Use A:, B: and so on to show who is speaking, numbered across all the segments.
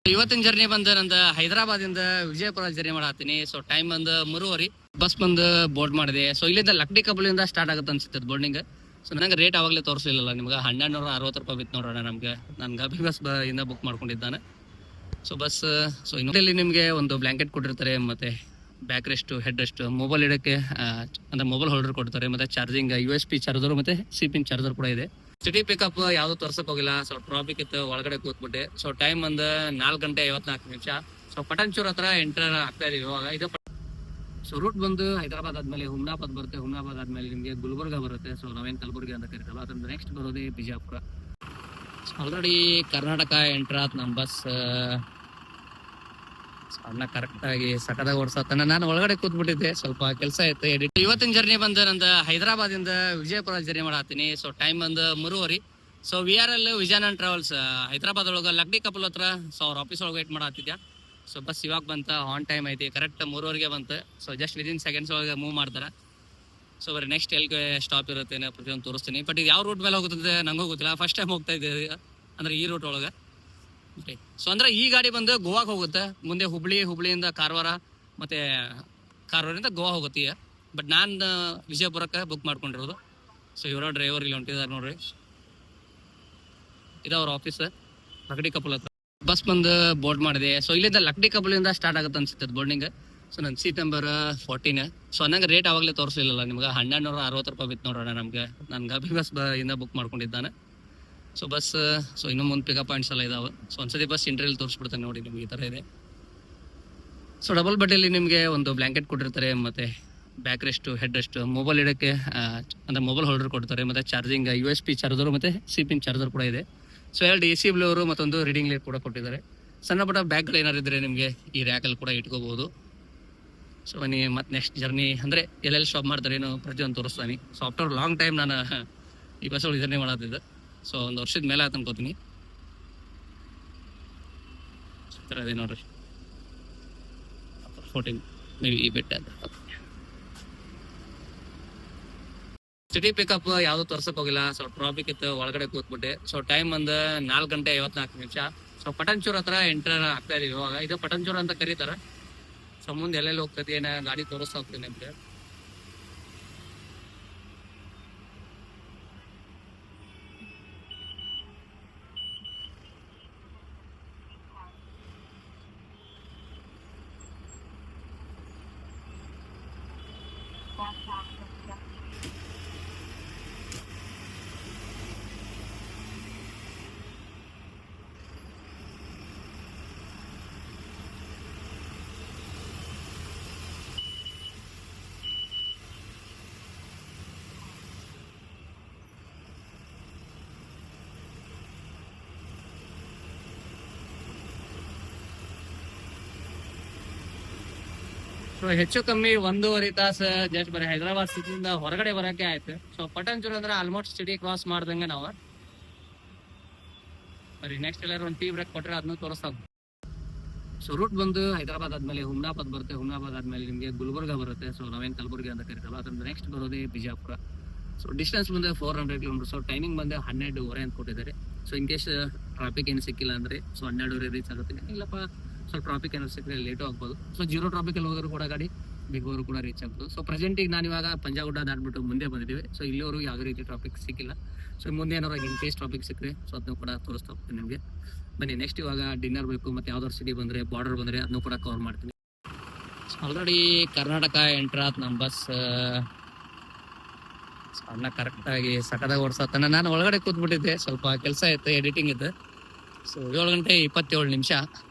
A: ಇವತ್ತಿನ ಜರ್ನಿ ಬಂದು ನಂದು ಹೈದರಾಬಾದಿಂದ ವಿಜಯಪುರ ಜರ್ನಿ ಮಾಡತ್ತೀನಿ. ಸೊ ಟೈಮ್ ಬಂದು 3:30 ಬಸ್ ಬಂದು ಬೋರ್ಡ್ ಮಾಡಿದೆ. ಸೊ ಇಲ್ಲಿಂದ ಲಕ್ಡಿ ಕಬಲಿಂದ ಸ್ಟಾರ್ಟ್ ಆಗುತ್ತೆ ಅನ್ಸುತ್ತೆ ಬೋರ್ಡಿಂಗ್. ಸೊ ನನಗೆ ರೇಟ್ ಅವಾಗಲೇ ತೋರಿಸಲಿಲ್ಲ ನಿಮ್ಗೆ. 1260 ರೂಪಾಯಿ ಬಿತ್ತು ನೋಡೋಣ ನಮ್ಗೆ. ನಾನು ಅಭಿ ಬಸ್ ಇಂದ ಬುಕ್ ಮಾಡ್ಕೊಂಡಿದ್ದಾನೆ. ಸೊ ಬಸ್ ಇನ್ನೊಂದಲ್ಲಿ ನಿಮಗೆ ಒಂದು ಬ್ಲಾಂಕೆಟ್ ಕೊಟ್ಟಿರ್ತಾರೆ, ಮತ್ತೆ back rest, head rest, mobile ಇಡಕ್ಕೆ ಅಂದ್ರೆ ಮೊಬೈಲ್ ಹೋಲ್ಡರ್ ಕೊಡ್ತಾರೆ, ಮತ್ತೆ ಚಾರ್ಜಿಂಗ್ USB ಚಾರ್ಜರ್ ಮತ್ತೆ ಸಿಪಿನ್ ಚಾರ್ಜರ್ ಕೂಡ ಇದೆ. ಸಿಟಿ ಪಿಕಪ್ ಯಾವ್ದು ತೋರ್ಸಕ್ ಹೋಗಿಲ್ಲ. ಸೊ ಟ್ರಾಫಿಕ್ ಇತ್ತು, ಒಳಗಡೆ ಕೂತ್ಬಿಟ್ಟೆ. ಸೊ ಟೈಮ್ ಒಂದು 4:54. ಸೊ ಪಟನ್ಚೂರ್ ಹತ್ರ ಎಂಟರ್ ಆಗ್ತಾ ಇದೀವಿ ಇವಾಗ. ಇದು ಸೊ ರೂಟ್ ಬಂದು ಹೈದರಾಬಾದ್ ಆದ್ಮೇಲೆ ಹುಮ್ನಾಬಾದ್ ಬರುತ್ತೆ. ಹುಮ್ನಾಬಾದ್ ಆದ್ಮೇಲೆ ನಿಮಗೆ ಗುಲ್ಬರ್ಗ ಬರುತ್ತೆ. ಸೊ ನಾವೇನ್ ಕಲಬುರ್ಗಿ ಅಂತ ಕರಿತಲ್ಲ, ಅದ್ರ ನೆಕ್ಸ್ಟ್ ಬರೋದೇ ಬಿಜಾಪುರ. ಆಲ್ರೆಡಿ ಕರ್ನಾಟಕ ಎಂಟರ್ ಆತ್ ನಮ್ ಬಸ್. ಅಣ್ಣ ಕರೆಕ್ಟ್ ಆಗಿ ಸಕದಾಗ ಓಡಿಸತ್ತಾನ. ನಾನು ಒಳಗಡೆ ಕೂತ್ಬಿಟ್ಟಿದ್ದೆ, ಸ್ವಲ್ಪ ಕೆಲಸ ಇತ್ತು ಎಡಿಟ್. ಇವತ್ತಿನ ಜರ್ನಿ ಬಂದು ನಂದು ಹೈದರಾಬಾದಿಂದ ವಿಜಯಪುರ ಜರ್ನಿ ಮಾಡತ್ತೀನಿ. ಸೊ ಟೈಮ್ ಬಂದು 3:30. So VRL Vijayanagara travels Hyderabad ಒಳಗೆ ಲಕ್ಡಿ ಕಪಲ್ ಹತ್ರ. ಸೊ ಅವ್ರ ಆಫೀಸ್ ಒಳಗೆ ವೇಟ್ ಮಾಡತ್ತಿದ್ಯಾ. ಸೊ ಬಸ್ ಇವಾಗ ಬಂತ, ಆನ್ ಟೈಮ್ ಐತಿ, ಕರೆಕ್ಟ್ 3:30ಗೆ ಬಂತು. ಸೊ ಜಸ್ಟ್ ವಿದಿನ್ ಸೆಕೆಂಡ್ಸ್ ಒಳಗೆ ಮೂವ್ ಮಾಡ್ತಾರೆ. ಸೊ ಬರೀ ನೆಕ್ಸ್ಟ್ ಎಲ್ಲಿಗೆ ಸ್ಟಾಪ್ ಇರುತ್ತೆ ಪ್ರತಿಯೊಂದು ತೋರಿಸ್ತೀನಿ. ಬಟ್ ಇದು ಯಾವ ರೂಟ್ ಮೇಲೆ ಹೋಗುತ್ತೆ ನಂಗೂ ಗೊತ್ತಿಲ್ಲ, ಫಸ್ಟ್ ಟೈಮ್ ಹೋಗ್ತಾ ಇದ್ದೀವಿ ಅಂದ್ರೆ ಈ ರೂಟ್ ಒಳಗೆ. ಸೊ ಅಂದ್ರೆ ಈ ಗಾಡಿ ಬಂದು ಗೋವಾಗೆ ಹೋಗುತ್ತೆ. ಮುಂದೆ ಹುಬ್ಳಿಯಿಂದ ಕಾರವಾರ, ಮತ್ತೆ ಕಾರವಾರದಿಂದ ಗೋವಾ ಹೋಗುತ್ತೆ. ಬಟ್ ನಾನು ವಿಜಯಪುರಕ್ಕೆ ಬುಕ್ ಮಾಡ್ಕೊಂಡಿರೋದು. ಸೊ ಇವರ ಡ್ರೈವರ್ ಇಲ್ಲಿ ಹೊಂಟಿದ್ದಾರೆ ನೋಡ್ರಿ. ಇದು ಅವ್ರ ಆಫೀಸ್ ಲಕ್ಡಿ ಕಪಲ್ ಹತ್ರ. ಬಸ್ ಬಂದು ಬೋರ್ಡ್ ಮಾಡಿದೆ. ಸೊ ಇಲ್ಲಿಂದ ಲಕ್ಡಿ ಕಪಲಿಂದ ಸ್ಟಾರ್ಟ್ ಆಗುತ್ತೆ ಅನ್ಸುತ್ತೆ ಬೋರ್ಡಿಂಗ್. ಸೊ ನನ್ನ ಸೀಟ್ ನಂಬರ್ 14. ಸೊ ನನಗೆ ರೇಟ್ ಅವಾಗಲೇ ತೋರಿಸಲಿಲ್ಲ ನಿಮ್ಗೆ. 1260 ರೂಪಾಯಿ ಬಿತ್ತು ನೋಡೋಣ ನಮ್ಗೆ. ನಾನು ಅಭಿ ಬಸ್ ಇಂದ ಬುಕ್ ಮಾಡ್ಕೊಂಡಿದ್ದಾನೆ. ಸೊ ಬಸ್ ಇನ್ನೂ ಮುಂದೆ ಪಿಕಪ್ ಪಾಯಿಂಟ್ಸ್ ಎಲ್ಲ ಇದಾವೆ. ಸೊ ಒಂದ್ಸತಿ ಬಸ್ ಇಂಟರ್ವ್ಯೂಲ್ ತೋರಿಸ್ಬಿಡ್ತಾನೆ ನೋಡಿ ನಿಮ್ಗೆ. ಈ ಥರ ಇದೆ. ಸೊ ಡಬಲ್ ಬಡ್ಡಿಯಲ್ಲಿ ನಿಮಗೆ ಒಂದು ಬ್ಲಾಂಕೆಟ್ ಕೊಟ್ಟಿರ್ತಾರೆ, ಮತ್ತೆ back rest, head rest, mobile ಇಡಕ್ಕೆ ಅಂದ್ರೆ ಮೊಬೈಲ್ ಹೋಲ್ಡರ್ ಕೊಡ್ತಾರೆ, ಮತ್ತೆ ಚಾರ್ಜಿಂಗ್ USB ಚಾರ್ಜರ್ ಮತ್ತೆ ಸಿಪಿನ್ ಚಾರ್ಜರ್ ಕೂಡ ಇದೆ. ಸೊ 2 AC ಬ್ಲೋರು ಮತ್ತೊಂದು ರೀಡಿಂಗ್ ಲೈಟ್ ಕೂಡ ಕೊಟ್ಟಿದ್ದಾರೆ. ಸಣ್ಣ ಪುಟ್ಟ ಬ್ಯಾಗ್ಗಳು ಏನಾರು ಇದ್ರೆ ನಿಮಗೆ ಈ ರ್ಯಾಕಲ್ಲಿ ಕೂಡ ಇಟ್ಕೋಬಹುದು. ಸೊ ಬನ್ನಿ ಮತ್ತೆ ನೆಕ್ಸ್ಟ್ ಜರ್ನಿ ಅಂದ್ರೆ ಎಲ್ಲೆಲ್ಲಿ ಸ್ಟಾಪ್ ಮಾಡ್ತಾರೆ ಏನೋ ಪ್ರತಿಯೊಂದು ತೋರಿಸ್ತಾನೆ. ಸೊ ಆಫ್ಟರ್ ಲಾಂಗ್ ಟೈಮ್ ನಾನು ಈ ಬಸ್ ಒಳಗೆ ಜರ್ನಿ ಮಾಡತ್ತಿದ್ದೆ. ಸೊ ಒಂದು ವರ್ಷದ ಮೇಲೆ ಆಯ್ತು ಅನ್ಕೋತೀನಿ. ಥರ ಇದೆ ನೋಡ್ರಿ. 14 ಮೇ ಬಿ ಈ ಬೆಟ್ಟ. ಸಿಟಿ ಪಿಕಪ್ ಯಾವ್ದು ತೋರ್ಸಕ್ ಹೋಗಿಲ್ಲ. ಸೊ ಟ್ರಾಫಿಕ್ ಇತ್ತು, ಒಳಗಡೆ ಕೂತ್ಬಿಟ್ಟೆ. ಸೊ ಟೈಮ್ ಒಂದು 4:54. ಸೊ ಪಟನ್ಚೂರ್ ಹತ್ರ ಎಂಟರ್ ಆಗ್ತಾ ಇದೀವಿ ಇವಾಗ. ಇದು ಪಟನ್ಚೂರ್ ಅಂತ ಕರೀತಾರೆ. ಸೊ ಮುಂದೆ ಎಲ್ಲೆಲ್ಲಿ ಹೋಗ್ತದೆ ಏನ ಗಾಡಿ ತೋರಿಸ್ತಾ ಹೋಗ್ತೀನಿ ನಿಮ್ಗೆ. ಸೊ ಹೆಚ್ಚು ಕಮ್ಮಿ 1.5 ತಾಸು ಜಸ್ಟ್ ಬರೀ ಹೈದರಾಬಾದ್ ಸಿಟಿಯಿಂದ ಹೊರಗಡೆ ಬರೋಕೆ ಆಯ್ತು. ಸೊ ಪಟನ್ಚೂರ್ ಅಂದ್ರೆ ಆಲ್ಮೋಸ್ಟ್ ಸಿಟಿ ಕ್ರಾಸ್ ಮಾಡ್ದಂಗೆ ನಾವು. ಬರೀ ನೆಕ್ಸ್ಟ್ ಎಲ್ಲಾರು ಒಂದು ಟೀ ಬ್ರೇಕ್ ಕೊಟ್ಟರೆ ಅದನ್ನು ತೋರಿಸ್ತಾ. ಸೊ ರೂಟ್ ಬಂದು ಹೈದರಾಬಾದ್ ಆದ್ಮೇಲೆ ಹುಮ್ನಾಬಾದ್ ಬರುತ್ತೆ. ಹುಮ್ನಾಬಾದ್ ಆದ್ಮೇಲೆ ನಿಮಗೆ ಗುಲ್ಬರ್ಗ ಬರುತ್ತೆ. ಸೊ ನಾವೇನ್ ಕಲಬುರ್ಗಿ ಅಂತ ಕರಿತಲ್ಲ, ಅದ್ರ ನೆಕ್ಸ್ಟ್ ಬರೋದೇ ಬಿಜಾಪುರ. ಸೊ ಡಿಸ್ಟೆನ್ಸ್ ಬಂದು 400 ಕಿಲೋಮೀಟರ್. ಸೊ ಟೈಮಿಂಗ್ ಬಂದು 12:30 ಅಂತ ಕೊಟ್ಟಿದ್ದಾರೆ. ಸೊ ಇನ್ ಕೇಸ್ ಟ್ರಾಫಿಕ್ ಏನು ಸಿಕ್ಕಿಲ್ಲ ಅಂದ್ರೆ 12:30 ರೀಚ್ ಆಗುತ್ತೆ. ಇಲ್ಲಪ್ಪ ಸ್ವಲ್ಪ ಟ್ರಾಫಿಕ್ ಏನಾದ್ರು ಸಿಕ್ಕರೆ ಲೇಟು ಆಗ್ಬೋದು. ಸೊ 0 ಟ್ರಾಫಿಕಲ್ಲಿ ಹೋಗೋರು ಕೂಡ ಗಾಡಿ ಬಿಗೋರು ಕೂಡ ರೀಚ್ ಆಗ್ಬೋದು. ಸೊ ಪ್ರೆಸೆಂಟಿಗೆ ನಾನು ಇವಾಗ ಪಂಜಾಗುಡ್ಡ ದಾಟ್ಬಿಟ್ಟು ಮುಂದೆ ಬಂದಿದ್ದೀವಿ. ಸೊ ಇಲ್ಲಿವರೆಗೂ ಯಾವುದೇ ರೀತಿ ಟ್ರಾಫಿಕ್ ಸಿಕ್ಕಿಲ್ಲ. ಸೊ ಮುಂದೆ ಏನಾರು ಇನ್ ಕೇಸ್ ಟ್ರಾಫಿಕ್ ಸಿಕ್ಕರೆ ಸೊ ಅದನ್ನು ಕೂಡ ತೋರಿಸ್ತಾ ಹೋಗ್ತೀನಿ ನಿಮಗೆ. ಬನ್ನಿ ನೆಕ್ಸ್ಟ್ ಇವಾಗ ಡಿನ್ನರ್ ಬೇಕು, ಮತ್ತೆ ಯಾವ್ದಾದ್ರು ಸಿಟಿ ಬಂದರೆ ಬಾರ್ಡರ್ ಬಂದರೆ ಅದನ್ನು ಕೂಡ ಕವರ್ ಮಾಡ್ತೀನಿ. ಆಲ್ರೆಡಿ ಕರ್ನಾಟಕ ಎಂಟರ್ ಆತ್ ನಮ್ಮ ಬಸ್. ಅಣ್ಣ ಕರೆಕ್ಟ್ ಆಗಿ ಸಕದಾಗ ಓಡಿಸತ್ತಾನ. ನಾನು ಒಳಗಡೆ ಕೂತ್ಬಿಟ್ಟಿದ್ದೆ, ಸ್ವಲ್ಪ ಕೆಲಸ ಇತ್ತು ಎಡಿಟಿಂಗ್ ಇತ್ತು. ಸೊ 7:27.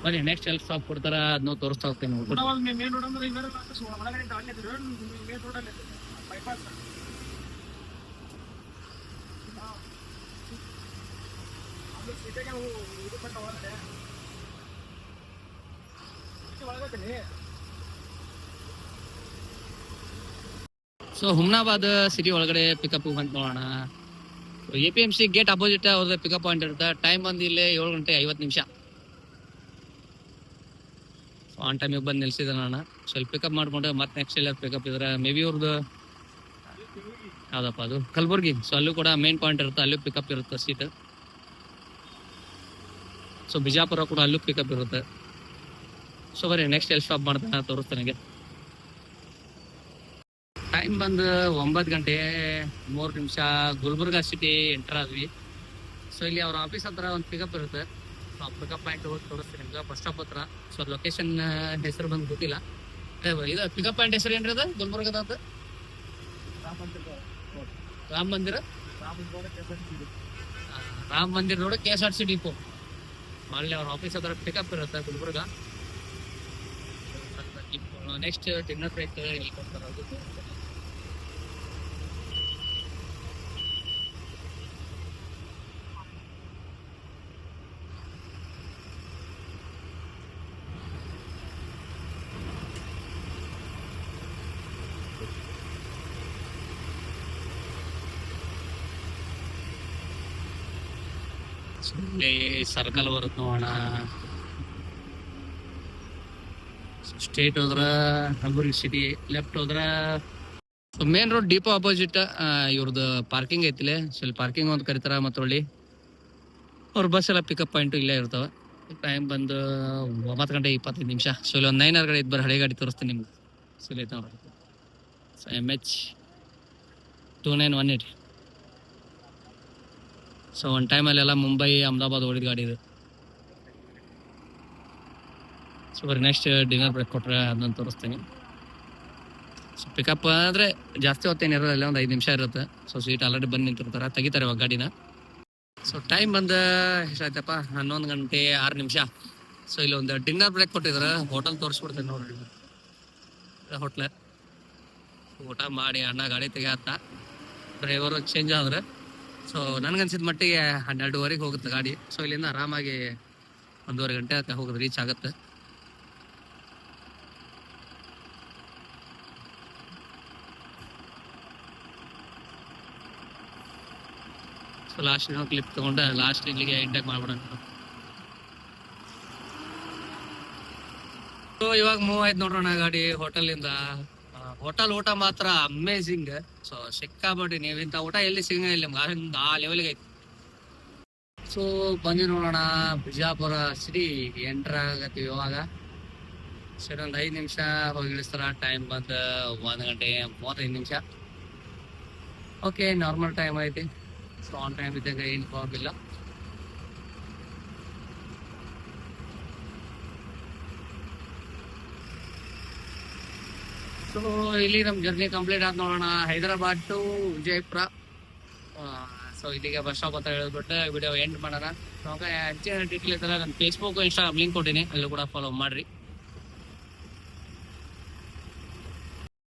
A: ಬನ್ನಿ ನೆಕ್ಸ್ಟ್ ಎಲ್ಲಿ ಸ್ಟಾಪ್ ಕೊಡ್ತಾರ ಅದನ್ನ ತೋರಿಸ್ತಾ ಹೋಗ್ತೇನೆ. ಸೊ ಹುಮ್ನಾಬಾದ್ ಸಿಟಿ ಒಳಗಡೆ ಪಿಕಪ್ ಬಂತು ನೋಡೋಣ. APMC ಗೇಟ್ ಅಪೋಸಿಟ್ ಅವ್ರದ್ದು ಪಿಕಪ್ ಪಾಯಿಂಟ್ ಇರುತ್ತೆ. ಟೈಮ್ ಬಂದು ಇಲ್ಲಿ 7:50 ಆನ್ ಟೈಮಿಗೆ ಬಂದು ನಿಲ್ಸಿದ ನಾನು. ಸ್ವಲ್ಪ ಪಿಕಪ್ ಮಾಡ್ಕೊಂಡ್ರೆ ಮತ್ತೆ ನೆಕ್ಸ್ಟ್ ಎಲ್ಲ ಪಿಕಪ್ ಇದ್ರೆ ಮೇ ಬಿ ಇವ್ರದ್ದು ಯಾವ್ದಪ್ಪ ಅದು ಕಲಬುರ್ಗಿ. ಸೊ ಅಲ್ಲೂ ಕೂಡ ಮೇನ್ ಪಾಯಿಂಟ್ ಇರುತ್ತೆ, ಅಲ್ಲೂ ಪಿಕಪ್ ಇರುತ್ತೆ ಸೀಟ್. ಸೊ ಬಿಜಾಪುರ ಕೂಡ ಅಲ್ಲೂ ಪಿಕಪ್ ಇರುತ್ತೆ. ಸೊ ಬರೀ ನೆಕ್ಸ್ಟ್ ಎಲ್ಲಿ ಸ್ಟಾಪ್ ಮಾಡ್ತಾನೆ ತೋರಿಸ್ತಾನೆ. ಟೈಮ್ ಬಂದು 9:03 ಗುಲ್ಬರ್ಗಾ ಸಿಟಿ ಎಂಟರ್ ಆದ್ವಿ. ಸೊ ಇಲ್ಲಿ ಅವ್ರ ಆಫೀಸ್ ಹತ್ರ ಒಂದು ಪಿಕಪ್ ಇರುತ್ತೆ. ಸೊ ಪಿಕಪ್ ಪಾಯಿಂಟ್ ಹೋಗಿ ತೋರಿಸ್ತೀನಿ ನಿಮ್ಗೆ ಬಸ್ ಸ್ಟಾಪ್ ಹತ್ರ. ಸೊ ಲೊಕೇಶನ್ ಹೆಸರು ಬಂದು ಗೊತ್ತಿಲ್ಲ. ಇದು ಪಿಕಪ್ ಪಾಯಿಂಟ್ ಹೆಸರು ಏನ್ರಿ ಅದು ಗುಲ್ಬರ್ಗದ? ರಾಮ ಮಂದಿರ ರಾಮ ಮಂದಿರ ರೋಡ್ KSRTC ಡಿಪೋ ಅಲ್ಲಿ ಅವ್ರ ಆಫೀಸ್ ಹತ್ರ ಪಿಕಪ್ ಇರುತ್ತೆ ಗುಲ್ಬರ್ಗ. ನೆಕ್ಸ್ಟ್ ಡಿನ್ನರ್ ಬ್ರೇಕ್ ಎಲ್ಲಿ ಕೊಡ್ತಾರೆ ಅದು ಸರ್ಕಲ್ ಬರುತ್ತೆ ನೋಡೋಣ. ಸ್ಟೇಟ್ ಹೋದ್ರ ಕಲಬುರ್ಗಿ ಸಿಟಿ, ಲೆಫ್ಟ್ ಹೋದ್ರ ಮೇನ್ ರೋಡ್ ಡಿಪೋ ಅಪೋಸಿಟ್ ಇವ್ರದ್ದು ಪಾರ್ಕಿಂಗ್ ಐತಿಲೆ. ಸೊ ಇಲ್ಲಿ ಪಾರ್ಕಿಂಗ್ ಅಂತ ಕರಿತಾರ. ಮತ್ತೊಳ್ಳಿ ಅವ್ರ ಬಸ್ ಎಲ್ಲ ಪಿಕಪ್ ಪಾಯಿಂಟು ಇಲ್ಲೇ ಇರ್ತಾವ. ಟೈಮ್ ಬಂದು 9:25. ಸೊ ಇಲ್ಲಿ ಒಂದು 9 ಗಾಡಿ ಇದ್ದು ಹಳೆ ಗಾಡಿ ತೋರಿಸ್ತೀನಿ ನಿಮ್ಗೆ. ಸೊ ಇಲ್ಲಿ ಐತೆ ನೋಡ್ರಿ, ಸೊ MH 2918. ಸೊ ಒಂದು ಟೈಮಲ್ಲೆಲ್ಲ ಮುಂಬೈ ಅಹಮದಾಬಾದ್ ಓಡಿದ ಗಾಡಿ ಇದೆ. ಸೊ ಬರೀ ನೆಕ್ಸ್ಟ್ ಡಿನ್ನರ್ ಬ್ರೇಕ್ ಕೊಟ್ಟರೆ ಅದನ್ನ ತೋರಿಸ್ತೀನಿ. ಸೊ ಪಿಕಪ್ ಅಂದರೆ ಜಾಸ್ತಿ ಹೊತ್ತೇನು ಇರೋದಿಲ್ಲ, ಒಂದು 5 ನಿಮಿಷ ಇರುತ್ತೆ. ಸೊ ಸೀಟ್ ಆಲ್ರೆಡಿ ಬಂದು ನಿಂತಿರ್ತಾರೆ, ತೆಗಿತಾರೆ ಇವಾಗ ಗಾಡಿನ. ಸೊ ಟೈಮ್ ಬಂದು ಎಷ್ಟಾಯ್ತಪ್ಪ, 11:06. ಸೊ ಇಲ್ಲಿ ಒಂದು ಡಿನ್ನರ್ ಬ್ರೇಕ್ ಕೊಟ್ಟಿದ್ದಾರೆ. ಹೋಟೆಲ್ ತೋರಿಸ್ಬಿಡ್ತೀನಿ ನೋಡ್ರಿ. ಹೋಟ್ಲ ಊಟ ಮಾಡಿ ಅಣ್ಣ ಗಾಡಿ ತೆಗಿಯತ್ತ, ಡ್ರೈವರು ಚೇಂಜ್ ಆದ್ರೆ. ಸೊ ನನಗನ್ಸಿದ ಮಟ್ಟಿಗೆ 12:30 ಹೋಗುತ್ತೆ ಗಾಡಿ. ಸೊ ಇಲ್ಲಿಂದ ಆರಾಮಾಗಿ 1.5 ಗಂಟೆ ಹೋಗೋದು ರೀಚ್ ಆಗುತ್ತೆ. ಸೊ ಲಾಸ್ಟ್ ಕ್ಲಿಪ್ ತಗೊಂಡು ಲಾಸ್ಟ್ ಇಲ್ಲಿಗೆ ಎಂಟಾಗಿ ಮಾಡ್ಬಿಡೋಣ. ಸೊ ಇವಾಗ ಮೂವ್ ಆಯ್ತು ನೋಡ್ರೋಣ ಗಾಡಿ ಹೋಟೆಲಿಂದ. ಹೋಟೆಲ್ ಊಟ ಮಾತ್ರ ಅಮೇಝಿಂಗ್. ಸೊ ಸಿಕ್ಕಾಬಿಟ್ಟು ನೀವು ಇಂಥ ಊಟ ಎಲ್ಲಿ ಸಿಗಂಗಿಲ್ಲ ನಿಮ್ಗೆ, ಆ ಲೆವೆಲ್ಗೆ ಐತಿ. ಸೊ ಬಂದು ನೋಡೋಣ ಬಿಜಾಪುರ ಸಿಟಿ ಎಂಟರ್ ಆಗತ್ತೀವಿ ಇವಾಗ. ಸರಿ ಒಂದು 5 ನಿಮಿಷ ಹೋಗಿ ಇಳಿಸ್ತಾರ. ಟೈಮ್ ಬಂದು 1:35. ಓಕೆ, ನಾರ್ಮಲ್ ಟೈಮ್ ಐತಿ. ಸೊ ಆನ್ ಟೈಮ್ ಇದ್ದಾಗ ಏನು ಪ್ರಾಬ್ಲಮ್ ಇಲ್ಲ. ಸೊ ಇಲ್ಲಿ ನಮ್ಮ ಜರ್ನಿ ಕಂಪ್ಲೀಟ್ ಆದ್ ನೋಡೋಣ. ಹೈದರಾಬಾದ್ ಟು ವಿಜಯಪುರ. ಸೊ ಇಲ್ಲಿಗೆ ಬಸ್ ಸ್ಟಾಪ್ ಅಂತ ಹೇಳ್ಬಿಟ್ಟು ವಿಡಿಯೋ ಎಂಡ್ ಮಾಡೋಣ. ಸೊ ಹೆಚ್ಚಿನ ಡೀಟೇಲ್ ಇದ್ದರೆ ನನ್ನ ಫೇಸ್ಬುಕ್ ಇನ್ಸ್ಟಾಗ್ರಾಮ್ ಲಿಂಕ್ ಕೊಟ್ಟಿನಿ, ಅಲ್ಲೂ ಕೂಡ ಫಾಲೋ ಮಾಡಿರಿ.